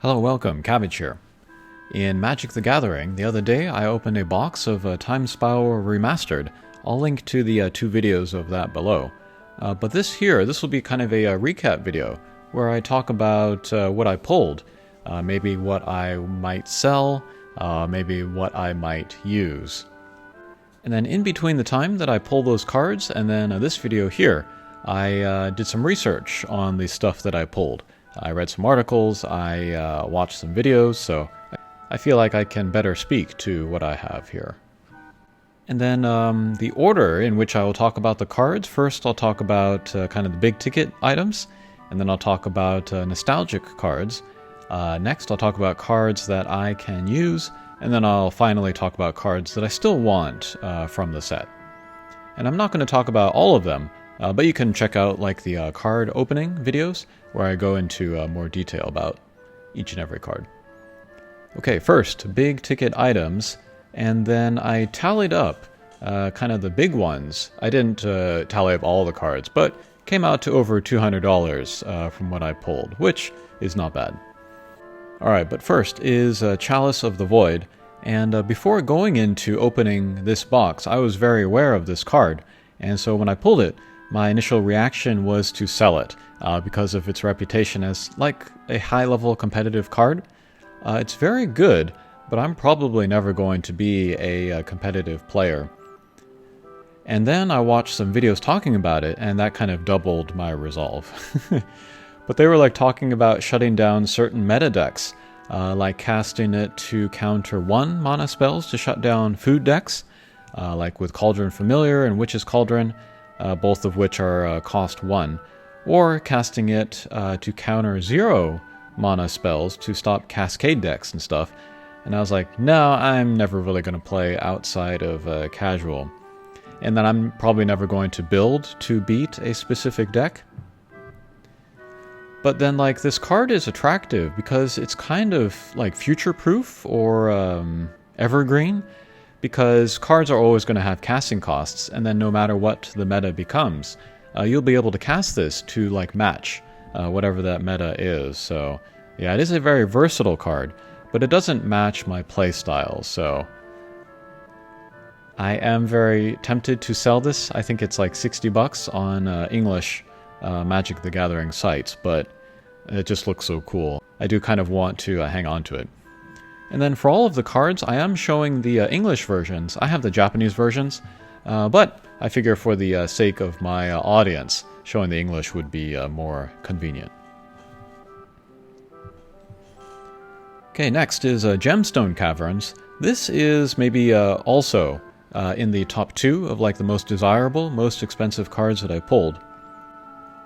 Hello, welcome, Cabbage here. In Magic the Gathering, the other day I opened a box of Time Spiral Remastered. I'll link to the two videos of that below. But this will be kind of a recap video, where I talk about what I pulled, maybe what I might sell, maybe what I might use. And then in between the time that I pull those cards and then this video here, I did some research on the stuff that I pulled. I read some articles, I watched some videos, so I feel like I can better speak to what I have here. And then the order in which I will talk about the cards, first I'll talk about kind of the big ticket items, and then I'll talk about nostalgic cards. Next I'll talk about cards that I can use, and then I'll finally talk about cards that I still want from the set. And I'm not going to talk about all of them, but you can check out like the card opening videos where I go into more detail about each and every card. Okay, first, big ticket items, and then I tallied up kind of the big ones. I didn't tally up all the cards, but came out to over $200 from what I pulled, which is not bad. Alright, but first is Chalice of the Void, and before going into opening this box, I was very aware of this card, and so when I pulled it, my initial reaction was to sell it because of its reputation as like a high-level competitive card. It's very good, but I'm probably never going to be a competitive player. And then I watched some videos talking about it, and that kind of doubled my resolve. But they were like talking about shutting down certain meta decks, like casting it to counter 1 mana spells to shut down food decks, like with Cauldron Familiar and Witch's Cauldron, both of which are cost 1, or casting it to counter 0 mana spells to stop cascade decks and stuff. And I was like, no, I'm never really going to play outside of casual. And then I'm probably never going to build to beat a specific deck. But then like this card is attractive because it's kind of like future-proof or evergreen, because cards are always going to have casting costs, and then no matter what the meta becomes, you'll be able to cast this to like match whatever that meta is. So yeah, it is a very versatile card, but it doesn't match my playstyle, so I am very tempted to sell this. I think it's like $60 on English Magic the Gathering sites, but it just looks so cool. I do kind of want to hang on to it. And then for all of the cards, I am showing the English versions. I have the Japanese versions, but I figure for the sake of my audience, showing the English would be more convenient. Okay, next is Gemstone Caverns. This is maybe also in the top 2 of like the most desirable, most expensive cards that I pulled.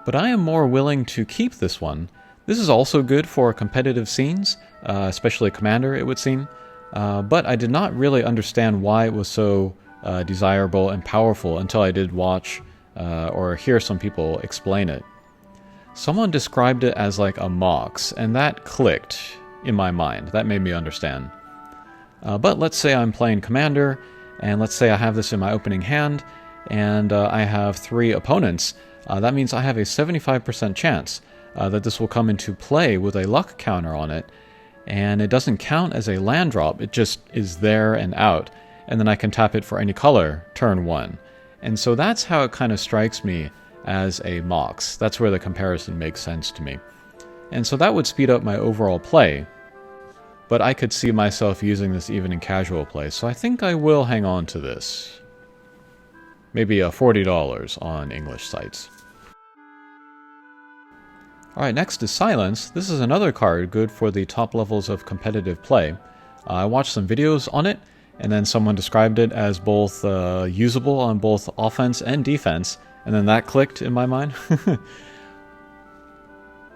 But I am more willing to keep this one. This is also good for competitive scenes, especially Commander, it would seem. But I did not really understand why it was so desirable and powerful until I did watch or hear some people explain it. Someone described it as like a Mox, and that clicked in my mind. That made me understand. But let's say I'm playing Commander, and let's say I have this in my opening hand, and I have 3 opponents. That means I have a 75% chance that this will come into play with a luck counter on it, and it doesn't count as a land drop, it just is there and out, and then I can tap it for any color turn 1. And so that's how it kind of strikes me as a Mox. That's where the comparison makes sense to me. And so that would speed up my overall play, but I could see myself using this even in casual play, so I think I will hang on to this. Maybe $40 on English sites. Alright, next is Silence. This is another card good for the top levels of competitive play. I watched some videos on it, and then someone described it as both usable on both offense and defense, and then that clicked in my mind.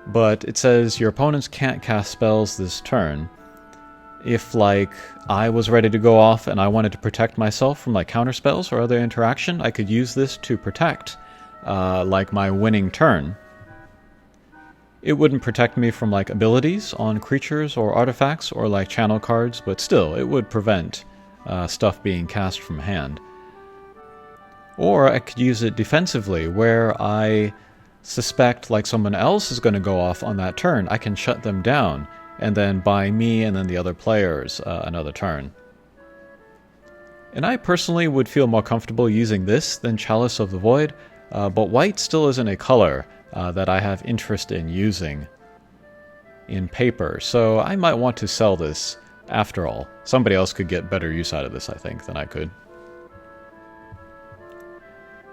But it says your opponents can't cast spells this turn. If like I was ready to go off and I wanted to protect myself from like counter spells or other interaction, I could use this to protect like my winning turn. It wouldn't protect me from like abilities on creatures or artifacts or like channel cards, but still it would prevent stuff being cast from hand. Or I could use it defensively, where I suspect like someone else is going to go off on that turn. I can shut them down and then buy me and then the other players another turn. And I personally would feel more comfortable using this than Chalice of the Void, but white still isn't a color that I have interest in using in paper, so I might want to sell this after all. Somebody else could get better use out of this, I think, than I could.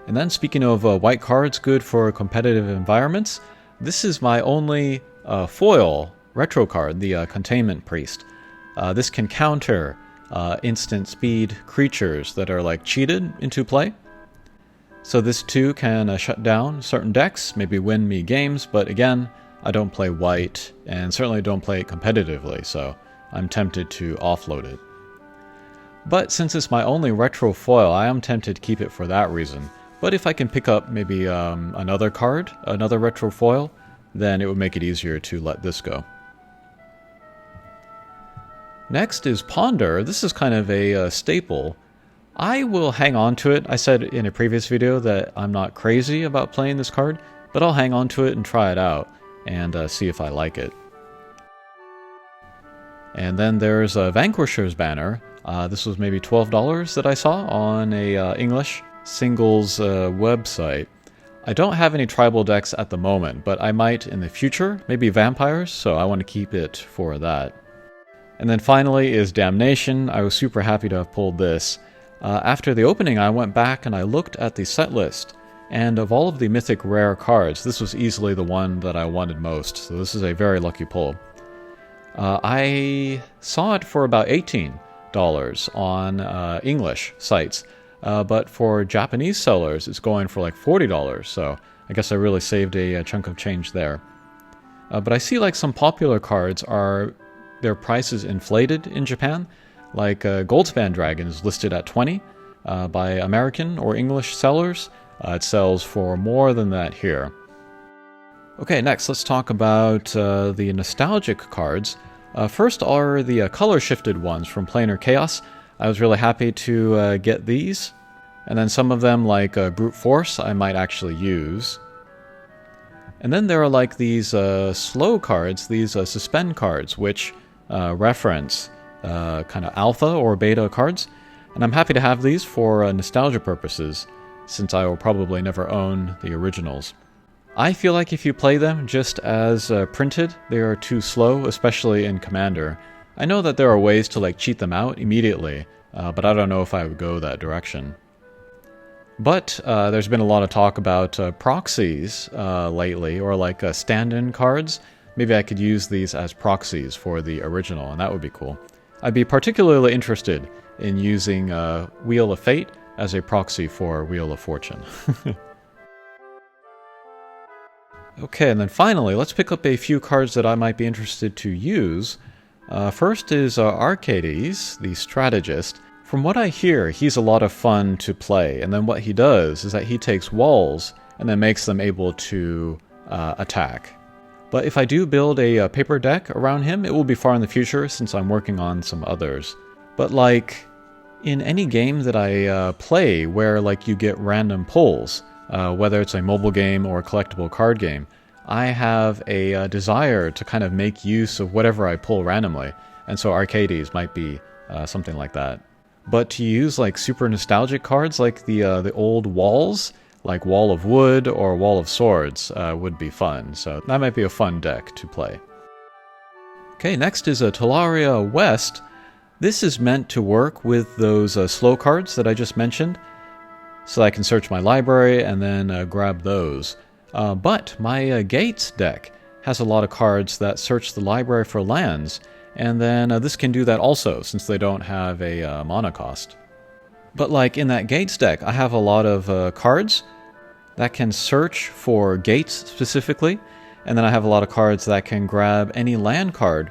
And then speaking of white cards good for competitive environments, this is my only foil retro card, the Containment Priest. This can counter instant speed creatures that are like cheated into play. So this too can shut down certain decks, maybe win me games, but again, I don't play white and certainly don't play it competitively, so I'm tempted to offload it. But since it's my only retro foil, I am tempted to keep it for that reason. But if I can pick up maybe another card, another retro foil, then it would make it easier to let this go. Next is Ponder. This is kind of a staple. I will hang on to it. I said in a previous video that I'm not crazy about playing this card, but I'll hang on to it and try it out and see if I like it. And then there's Vanquisher's banner. This was maybe $12 that I saw on a English singles website. I don't have any tribal decks at the moment, but I might in the future, maybe vampires, so I want to keep it for that. And then finally is Damnation. I was super happy to have pulled this. After the opening, I went back and I looked at the set list, and of all of the mythic rare cards, this was easily the one that I wanted most, so this is a very lucky pull. I saw it for about $18 on English sites, but for Japanese sellers, it's going for like $40, so I guess I really saved a chunk of change there. But I see like some popular cards are their prices inflated in Japan, like Goldspan Dragon is listed at $20 by American or English sellers. It sells for more than that here. Okay, next let's talk about the nostalgic cards. First are the color-shifted ones from Planar Chaos. I was really happy to get these. And then some of them, like Brute Force, I might actually use. And then there are like these slow cards, these suspend cards, which reference kind of alpha or beta cards. And I'm happy to have these for nostalgia purposes, since I will probably never own the originals. I feel like if you play them just as printed, they are too slow, especially in Commander. I know that there are ways to like cheat them out immediately, but I don't know if I would go that direction. But there's been a lot of talk about proxies lately, or like stand-in cards. Maybe I could use these as proxies for the original, and that would be cool. I'd be particularly interested in using Wheel of Fate as a proxy for Wheel of Fortune. Okay, and then finally, let's pick up a few cards that I might be interested to use. First is Arcades, the Strategist. From what I hear, he's a lot of fun to play, and then what he does is that he takes walls and then makes them able to attack. But if I do build a paper deck around him, it will be far in the future since I'm working on some others. But like, in any game that I play where like you get random pulls, whether it's a mobile game or a collectible card game, I have a desire to kind of make use of whatever I pull randomly, and so Arcades might be something like that. But to use like super nostalgic cards like the old walls, like Wall of Wood or Wall of Swords, would be fun, so that might be a fun deck to play. Okay, next is a Talaria West. This is meant to work with those slow cards that I just mentioned, so I can search my library and then grab those. But my Gates deck has a lot of cards that search the library for lands, and then this can do that also, since they don't have a mana cost. But like in that Gates deck, I have a lot of cards that can search for gates specifically, and then I have a lot of cards that can grab any land card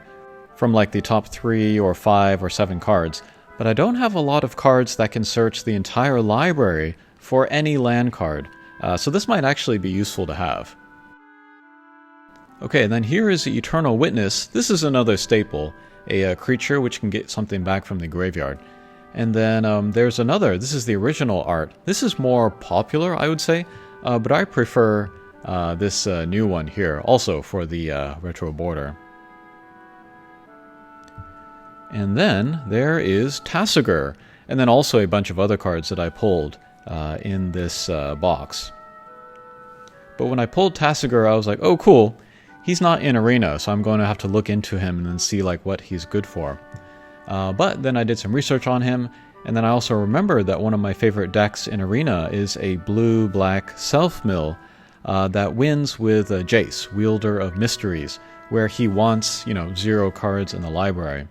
from like the top 3 or 5 or 7 cards. But I don't have a lot of cards that can search the entire library for any land card, so this might actually be useful to have. Okay, and then here is the Eternal Witness. This is another staple, a creature which can get something back from the graveyard. And then there's another, this is the original art. This is more popular, I would say, but I prefer this new one here, also for the retro border. And then there is Tasigur, and then also a bunch of other cards that I pulled in this box. But when I pulled Tasigur, I was like, oh cool, he's not in Arena, so I'm going to have to look into him and then see like what he's good for. But then I did some research on him, and then I also remembered that one of my favorite decks in Arena is a blue-black self-mill that wins with Jace, Wielder of Mysteries, where he wants, 0 cards in the library.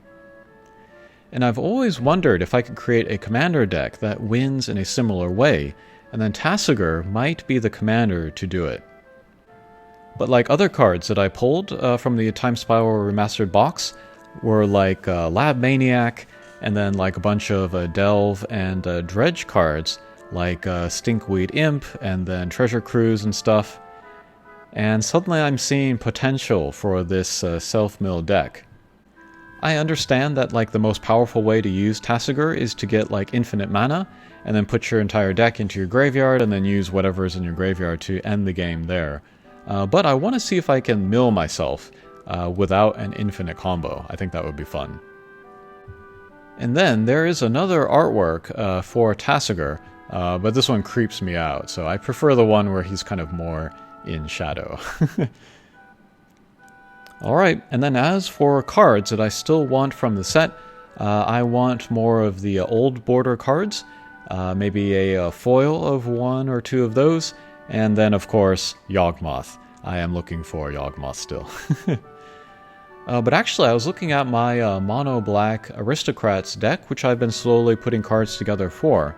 And I've always wondered if I could create a commander deck that wins in a similar way, and then Tasigur might be the commander to do it. But like other cards that I pulled from the Time Spiral Remastered box were like Lab Maniac, and then like a bunch of Delve and Dredge cards, like Stinkweed Imp, and then Treasure Cruise and stuff. And suddenly I'm seeing potential for this self-mill deck. I understand that like the most powerful way to use Tasigur is to get like infinite mana, and then put your entire deck into your graveyard, and then use whatever is in your graveyard to end the game there. But I want to see if I can mill myself without an infinite combo. I think that would be fun. And then there is another artwork for Tasigur, but this one creeps me out, so I prefer the one where he's kind of more in shadow. Alright, and then as for cards that I still want from the set, I want more of the old border cards, maybe a foil of 1 or 2 of those, and then of course Yawgmoth. I am looking for Yawgmoth still. But actually I was looking at my mono-black Aristocrats deck, which I've been slowly putting cards together for,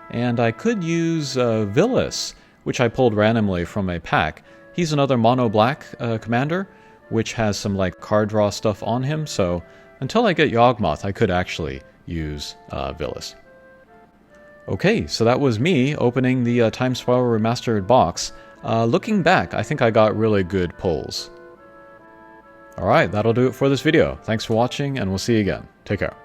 and I could use Villas, which I pulled randomly from a pack. He's another mono-black commander, which has some like card draw stuff on him, so until I get Yawgmoth I could actually use Villas. Okay, so that was me opening the Time Spiral Remastered box. Looking back, I think I got really good pulls. Alright, that'll do it for this video. Thanks for watching, and we'll see you again. Take care.